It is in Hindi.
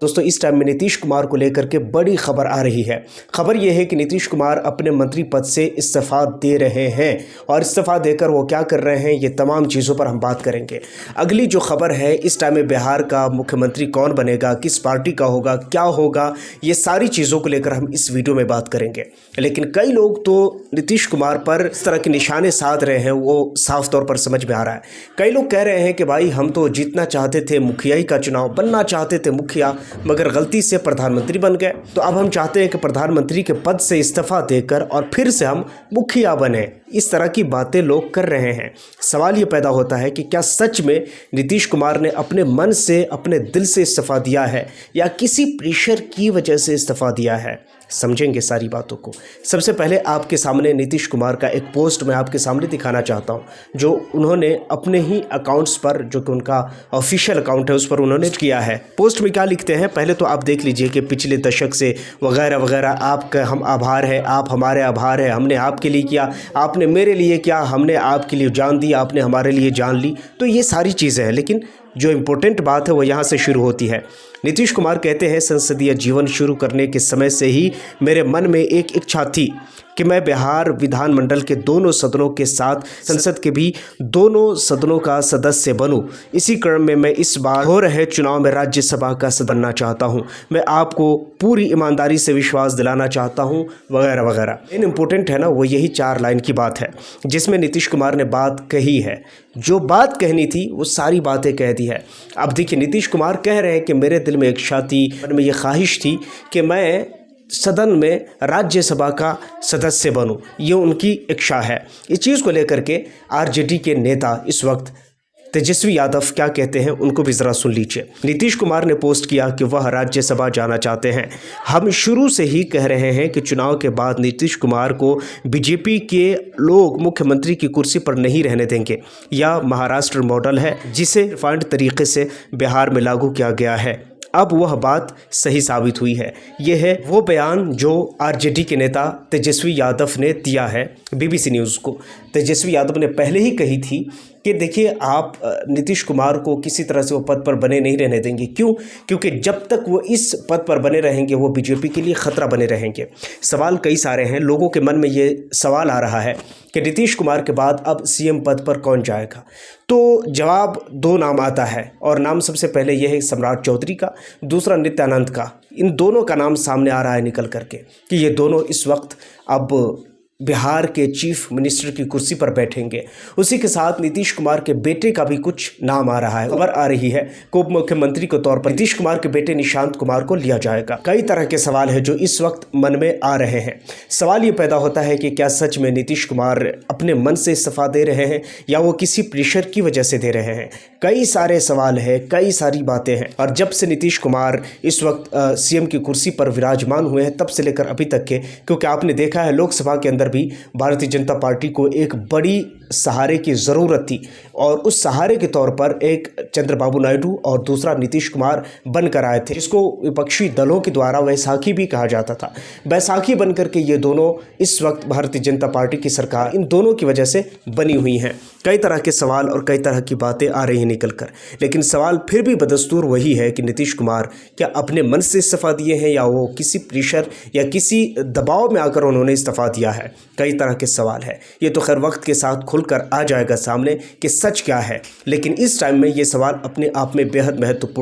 दोस्तों इस टाइम में नीतीश कुमार को लेकर के बड़ी खबर आ रही है। खबर यह है कि नीतीश कुमार अपने मंत्री पद से इस्तीफा दे रहे हैं और इस्तीफा देकर वो क्या कर रहे हैं, ये तमाम चीज़ों पर हम बात करेंगे। अगली जो खबर है, इस टाइम में बिहार का मुख्यमंत्री कौन बनेगा, किस पार्टी का होगा, क्या होगा, ये सारी चीज़ों को लेकर हम इस वीडियो में बात करेंगे। लेकिन कई लोग तो नीतीश कुमार पर इस तरह के निशाने साध रहे हैं, वो साफ तौर पर समझ में आ रहा है। कई लोग कह रहे हैं कि भाई हम तो जीतना चाहते थे मुखियाई का चुनाव, बनना चाहते थे मुखिया, मगर गलती से प्रधानमंत्री बन गए, तो अब हम चाहते हैं कि प्रधानमंत्री के पद से इस्तीफा देकर और फिर से हम मुखिया बने। इस तरह की बातें लोग कर रहे हैं। सवाल ये पैदा होता है कि क्या सच में नीतीश कुमार ने अपने मन से, अपने दिल से इस्तीफा दिया है या किसी प्रेशर की वजह से इस्तीफा दिया है? समझेंगे सारी बातों को। सबसे पहले आपके सामने नीतीश कुमार का एक पोस्ट मैं आपके सामने दिखाना चाहता हूं, जो उन्होंने अपने ही अकाउंट्स पर, जो कि उनका ऑफिशियल अकाउंट है, उस पर उन्होंने किया है। पोस्ट में क्या लिखते हैं पहले तो आप देख लीजिए कि पिछले दशक से वगैरह वगैरह, आपका हम आभार है, आप हमारे आभार है, हमने आपके लिए किया, आपने मेरे लिए किया, हमने आपके लिए जान दी, आपने हमारे लिए जान ली। तो ये सारी चीज़ें हैं, लेकिन जो इम्पोर्टेंट बात है वो यहाँ से शुरू होती है। नीतीश कुमार कहते हैं, संसदीय जीवन शुरू करने के समय से ही मेरे मन में एक इच्छा थी कि मैं बिहार विधानमंडल के दोनों सदनों के साथ संसद के भी दोनों सदनों का सदस्य बनूं। इसी क्रम में मैं इस बार हो रहे चुनाव में राज्यसभा का सदस्य बनना चाहता हूं। मैं आपको पूरी ईमानदारी से विश्वास दिलाना चाहता हूं, वगैरह वगैरह। इन इम्पोर्टेंट है ना, वो यही 4 लाइन की बात है जिसमें नीतीश कुमार ने बात कही है। जो बात कहनी थी वो सारी बातें कह दी है। अब देखिए, नीतीश कुमार कह रहे हैं कि मेरे दिल में इच्छा थी, मन में ये ख्वाहिश थी कि मैं सदन में राज्यसभा का सदस्य बनूं। ये उनकी इच्छा है। इस चीज़ को लेकर के आरजेडी के नेता इस वक्त तेजस्वी यादव क्या कहते हैं, उनको भी ज़रा सुन लीजिए। नीतीश कुमार ने पोस्ट किया कि वह राज्यसभा जाना चाहते हैं। हम शुरू से ही कह रहे हैं कि चुनाव के बाद नीतीश कुमार को बीजेपी के लोग मुख्यमंत्री की कुर्सी पर नहीं रहने देंगे। यह महाराष्ट्र मॉडल है जिसे रिफाइंड तरीके से बिहार में लागू किया गया है। अब वह बात सही साबित हुई है। यह है वो बयान जो आरजेडी के नेता तेजस्वी यादव ने दिया है बीबीसी न्यूज़ को। तेजस्वी यादव ने पहले ही कही थी कि देखिए, आप नीतीश कुमार को किसी तरह से वो पद पर बने नहीं रहने देंगे। क्यों? क्योंकि जब तक वो इस पद पर बने रहेंगे वो बीजेपी के लिए ख़तरा बने रहेंगे। सवाल कई सारे हैं, लोगों के मन में ये सवाल आ रहा है कि नीतीश कुमार के बाद अब सीएम पद पर कौन जाएगा। तो जवाब 2 नाम आता है, और नाम सबसे पहले यह है सम्राट चौधरी का, दूसरा नित्यानंद का। इन दोनों का नाम सामने आ रहा है निकल करके कि ये दोनों इस वक्त अब बिहार के चीफ मिनिस्टर की कुर्सी पर बैठेंगे। उसी के साथ नीतीश कुमार के बेटे का भी कुछ नाम आ रहा है। खबर आ रही है कि उप मुख्यमंत्री के तौर पर नीतीश कुमार के बेटे निशांत कुमार को लिया जाएगा। कई तरह के सवाल है जो इस वक्त मन में आ रहे हैं। सवाल ये पैदा होता है कि क्या सच में नीतीश कुमार अपने मन से इस्तीफा दे रहे हैं या वो किसी प्रेशर की वजह से दे रहे हैं? कई सारे सवाल है, कई सारी बातें हैं। और जब से नीतीश कुमार इस वक्त सीएम की कुर्सी पर विराजमान हुए हैं, तब से लेकर अभी तक के, क्योंकि आपने देखा है लोकसभा के अंदर भी भारतीय जनता पार्टी को एक बड़ी सहारे की ज़रूरत थी, और उस सहारे के तौर पर एक चंद्रबाबू नायडू और दूसरा नीतीश कुमार बनकर आए थे, जिसको विपक्षी दलों के द्वारा वैसाखी भी कहा जाता था। वैसाखी बनकर के ये दोनों इस वक्त भारतीय जनता पार्टी की सरकार इन दोनों की वजह से बनी हुई हैं। कई तरह के सवाल और कई तरह की बातें आ रही हैं निकल कर, लेकिन सवाल फिर भी बदस्तूर वही है कि नीतीश कुमार क्या अपने मन से इस्तीफा दिए हैं या वो किसी प्रेशर या किसी दबाव में आकर उन्होंने इस्तीफा दिया है? कई तरह के सवाल है। ये तो खैर वक्त के साथ खुलकर आ जाएगा सामने कि सच क्या है, लेकिन इस टाइम में ये सवाल अपने आप में बेहद महत्वपूर्ण